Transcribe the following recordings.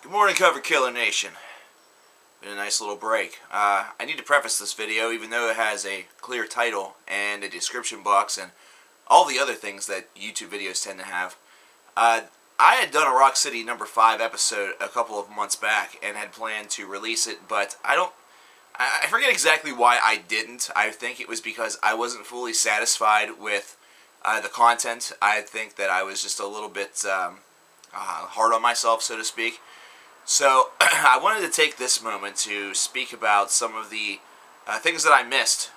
Good morning, Cover Killer Nation. Been a nice little break. I need to preface this video, even though it has a clear title and a description box and all the other things that YouTube videos tend to have. I had done a Rock City number 5 episode a couple of months back and had planned to release it, but I forget exactly why I didn't. I think it was because I wasn't fully satisfied with the content. I think that I was just a little bit hard on myself, so to speak. So I wanted to take this moment to speak about some of the things that I missed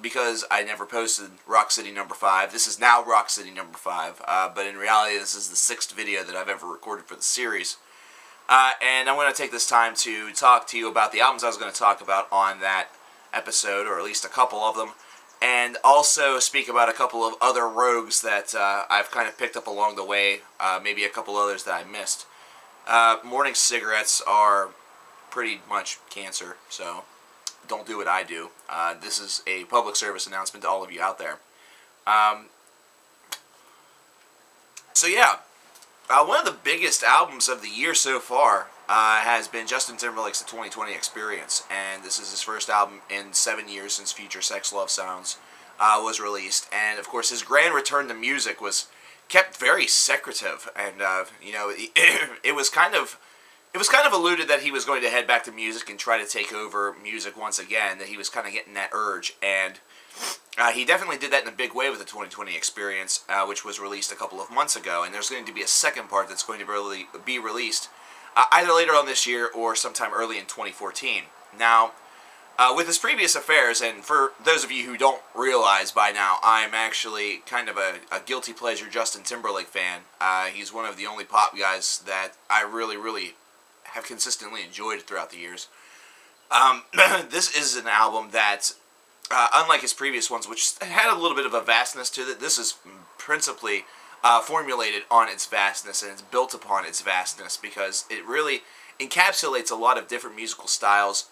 because I never posted Rock City number 5. This is now Rock City number 5, but in reality this is the 6th video that I've ever recorded for the series. And I want to take this time to talk to you about the albums I was going to talk about on that episode, or at least a couple of them, and also speak about a couple of other rogues that I've kind of picked up along the way, maybe a couple others that I missed. Morning cigarettes are pretty much cancer, so don't do what I do. This is a public service announcement to all of you out there. One of the biggest albums of the year so far has been Justin Timberlake's The 2020 Experience, and this is his first album in 7 years since Future Sex Love Sounds was released, and of course his grand return to music was kept very secretive, and it was kind of alluded that he was going to head back to music and try to take over music once again, that he was kind of getting that urge, and he definitely did that in a big way with the 2020 Experience, which was released a couple of months ago, and there's going to be a second part that's going to be released either later on this year or sometime early in 2014. Now, with his previous affairs, and for those of you who don't realize by now, I'm actually kind of a guilty pleasure Justin Timberlake fan. He's one of the only pop guys that I really have consistently enjoyed throughout the years. This is an album that, unlike his previous ones, which had a little bit of a vastness to it, this is principally formulated on its vastness, and it's built upon its vastness, because it really encapsulates a lot of different musical styles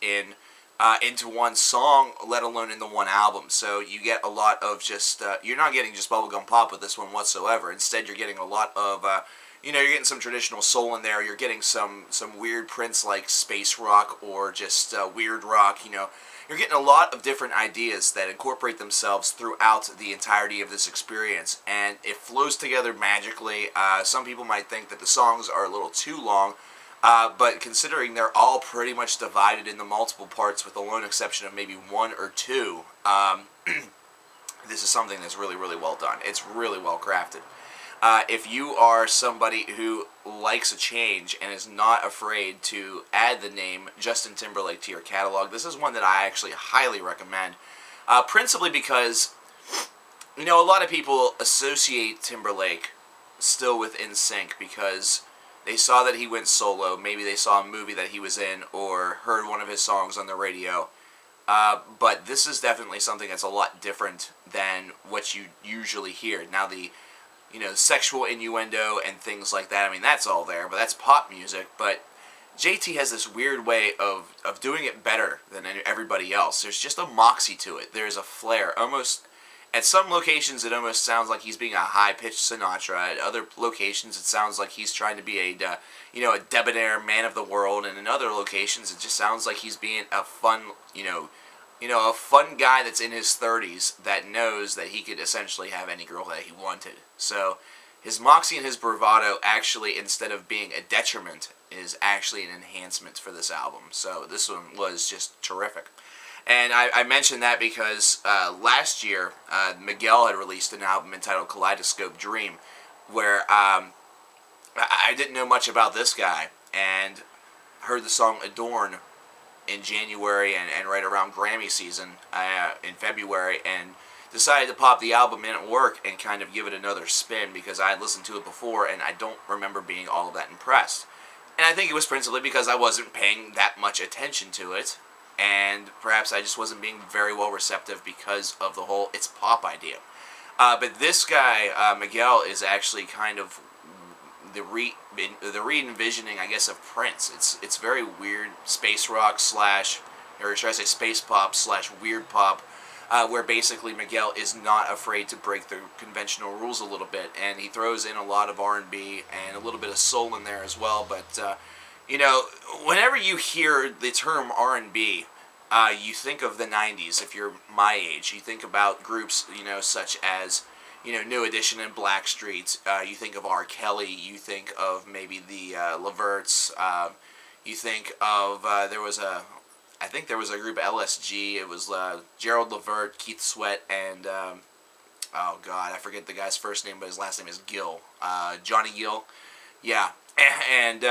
into one song, let alone into one album. So you get a lot of just, you're not getting just bubblegum pop with this one whatsoever. Instead, you're getting a lot of, you're getting some traditional soul in there. You're getting some weird Prince like space rock, or just weird rock. You're getting a lot of different ideas that incorporate themselves throughout the entirety of this experience, and it flows together magically. Some people might think that the songs are a little too long, but considering they're all pretty much divided into multiple parts with the lone exception of maybe one or two, this is something that's really well done. It's really well crafted. If you are somebody who likes a change and is not afraid to add the name Justin Timberlake to your catalog, this is one that I actually highly recommend. Principally because, a lot of people associate Timberlake still with NSYNC because they saw that he went solo. Maybe they saw a movie that he was in or heard one of his songs on the radio. But this is definitely something that's a lot different than what you usually hear. Now, the sexual innuendo and things like that, I mean, that's all there, but that's pop music. But JT has this weird way of doing it better than everybody else. There's just a moxie to it. There's a flair. Almost, at some locations, it almost sounds like he's being a high-pitched Sinatra. At other locations, it sounds like he's trying to be a debonair man of the world. And in other locations, it just sounds like he's being a fun, a fun guy that's in his 30s that knows that he could essentially have any girl that he wanted. So his moxie and his bravado actually, instead of being a detriment, is actually an enhancement for this album. So this one was just terrific. And I mentioned that because last year, Miguel had released an album entitled Kaleidoscope Dream, where I didn't know much about this guy, and heard the song Adorn in January and right around Grammy season in February, and decided to pop the album in at work and kind of give it another spin, because I had listened to it before and I don't remember being all that impressed. And I think it was principally because I wasn't paying that much attention to it, and perhaps I just wasn't being very well receptive because of the whole it's pop idea. But this guy, Miguel, is actually kind of the re-envisioning, I guess, of Prince. It's very weird space rock slash, or should I say space pop slash weird pop, where basically Miguel is not afraid to break the conventional rules a little bit, and he throws in a lot of R&B and a little bit of soul in there as well, but You know, whenever you hear the term R&B, you think of the 90s. If you're my age, you think about groups, such as, New Edition and Blackstreet. You think of R. Kelly. You think of maybe the Leverts. You think of, I think there was a group, LSG. It was Gerald Levert, Keith Sweat, and, oh God, I forget the guy's first name, but his last name is Gill. Johnny Gill. Yeah. And,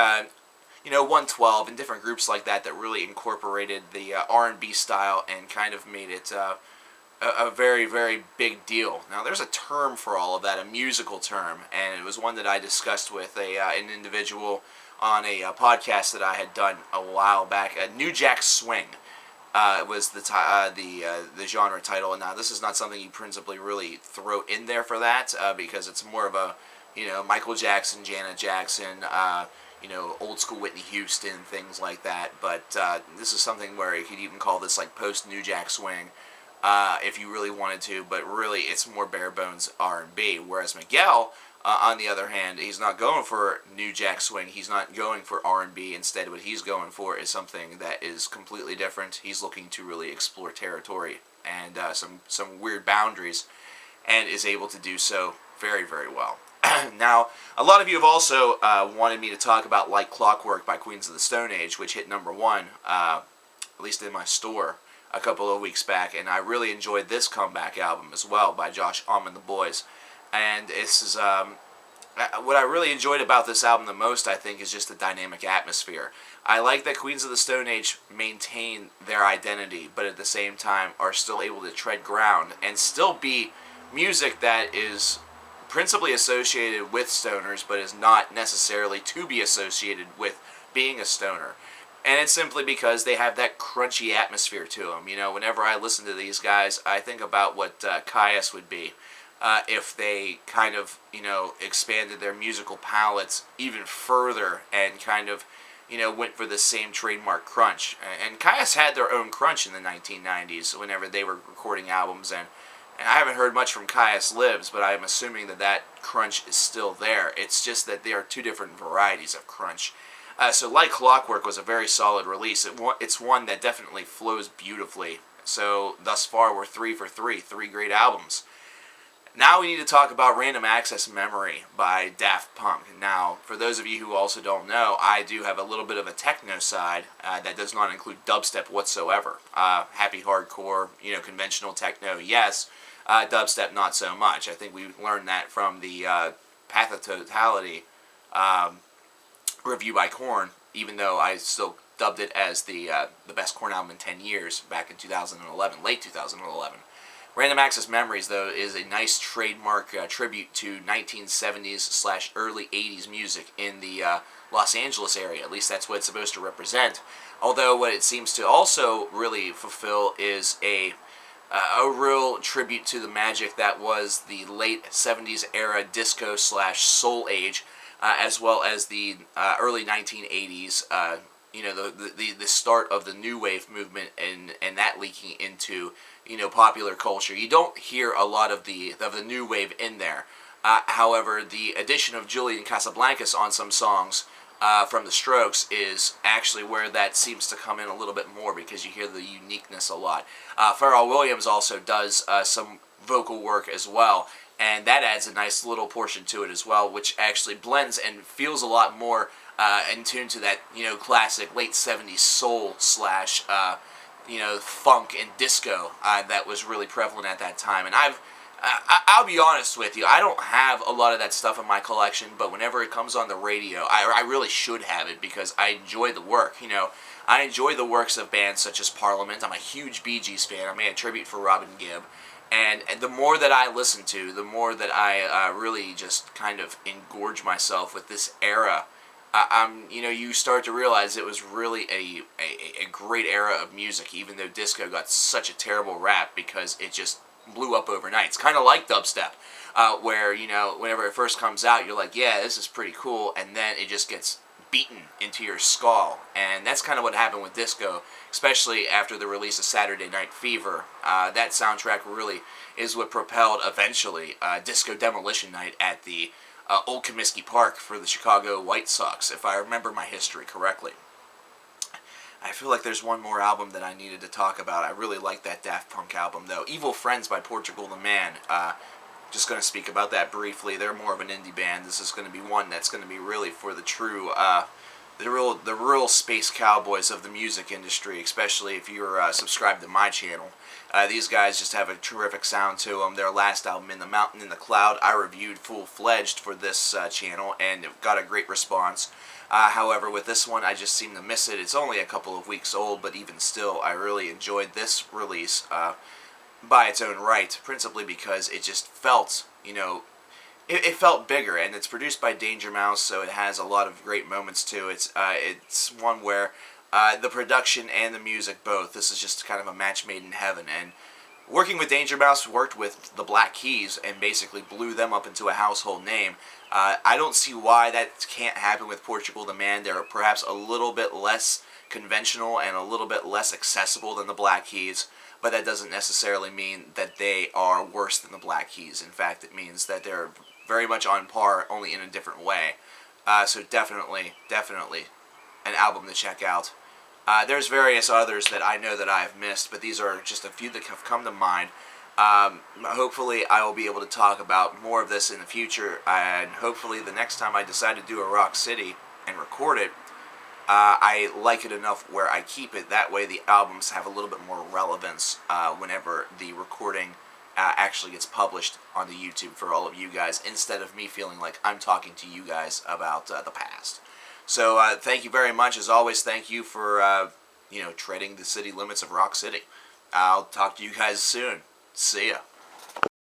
112 and different groups like that really incorporated the R&B style and kind of made it a very, very big deal. Now, there's a term for all of that, a musical term, and it was one that I discussed with an individual on a podcast that I had done a while back. New Jack Swing was the genre title. And now, this is not something you principally really throw in there for that because it's more of a, Michael Jackson, Janet Jackson, old school Whitney Houston, things like that. But this is something where you could even call this like post New Jack Swing, if you really wanted to. But really, it's more bare bones R&B. Whereas Miguel, on the other hand, he's not going for New Jack Swing. He's not going for R&B. Instead, what he's going for is something that is completely different. He's looking to really explore territory and some weird boundaries, and is able to do so very, very well. Now, a lot of you have also wanted me to talk about Like Clockwork by Queens of the Stone Age, which hit #1, at least in my store, a couple of weeks back, and I really enjoyed this comeback album as well by Josh and the Boys. And this is what I really enjoyed about this album the most, I think, is just the dynamic atmosphere. I like that Queens of the Stone Age maintain their identity, but at the same time are still able to tread ground and still be music that is principally associated with stoners, but is not necessarily to be associated with being a stoner. And it's simply because they have that crunchy atmosphere to them. Whenever I listen to these guys, I think about what Caius would be if they kind of, expanded their musical palettes even further and kind of, went for the same trademark crunch. And Caius had their own crunch in the 1990s whenever they were recording albums, and I haven't heard much from Caius Lives, but I'm assuming that crunch is still there. It's just that there are two different varieties of crunch. So Like Clockwork was a very solid release. It's one that definitely flows beautifully. So thus far we're 3 for 3 great albums. Now we need to talk about Random Access Memory by Daft Punk. Now, for those of you who also don't know, I do have a little bit of a techno side that does not include dubstep whatsoever. Happy hardcore, conventional techno, yes. Dubstep, not so much. I think we learned that from the Path of Totality review by Korn, even though I still dubbed it as the best Korn album in 10 years back in 2011, late 2011. Random Access Memories, though, is a nice trademark tribute to 1970s / early 80s music in the Los Angeles area. At least that's what it's supposed to represent. Although what it seems to also really fulfill is a real tribute to the magic that was the late 70s era disco / soul age, as well as the early 1980s. The start of the new wave movement and that leaking into popular culture. You don't hear a lot of the new wave in there. However, the addition of Julian Casablancas on some songs from the Strokes is actually where that seems to come in a little bit more, because you hear the uniqueness a lot. Pharrell Williams also does some vocal work as well, and that adds a nice little portion to it as well, which actually blends and feels a lot more in tune to that classic late 70s soul / funk and disco that was really prevalent at that time. And I'll be honest with you, I don't have a lot of that stuff in my collection, but whenever it comes on the radio, I really should have it, because I enjoy the work. I enjoy the works of bands such as Parliament. I'm a huge Bee Gees fan. I made a tribute for Robin Gibb. And the more that I listen to, the more that I really just kind of engorge myself with this era. You start to realize it was really a great era of music, even though disco got such a terrible rap because it just blew up overnight. It's kind of like dubstep, where, whenever it first comes out, you're like, yeah, this is pretty cool, and then it just gets beaten into your skull. And that's kind of what happened with disco, especially after the release of Saturday Night Fever. That soundtrack really is what propelled, eventually, Disco Demolition Night at the Old Comiskey Park for the Chicago White Sox, if I remember my history correctly. I feel like there's one more album that I needed to talk about. I really like that Daft Punk album, though. Evil Friends by Portugal the Man. Just going to speak about that briefly. They're more of an indie band. This is going to be one that's going to be really for the true, the real space cowboys of the music industry, especially if you're subscribed to my channel. These guys just have a terrific sound to them. Their last album, In the Mountain in the Cloud, I reviewed full-fledged for this channel, and it got a great response. However, with this one, I just seem to miss it. It's only a couple of weeks old, but even still, I really enjoyed this release by its own right, principally because it just felt, it felt bigger, and it's produced by Danger Mouse, so it has a lot of great moments to it. It's one where the production and the music both, this is just kind of a match made in heaven, and working with Danger Mouse worked with the Black Keys and basically blew them up into a household name. I don't see why that can't happen with Portugal the Man. They're perhaps a little bit less conventional and a little bit less accessible than the Black Keys, but that doesn't necessarily mean that they are worse than the Black Keys. In fact, it means that they're very much on par, only in a different way. So definitely an album to check out. There's various others that I know that I've missed, but these are just a few that have come to mind. Hopefully I will be able to talk about more of this in the future, and hopefully the next time I decide to do a Rock City and record it, I like it enough where I keep it. That way the albums have a little bit more relevance whenever the recording actually gets published onto YouTube for all of you guys, instead of me feeling like I'm talking to you guys about the past. So thank you very much. As always, thank you for treading the city limits of Rock City. I'll talk to you guys soon. See ya.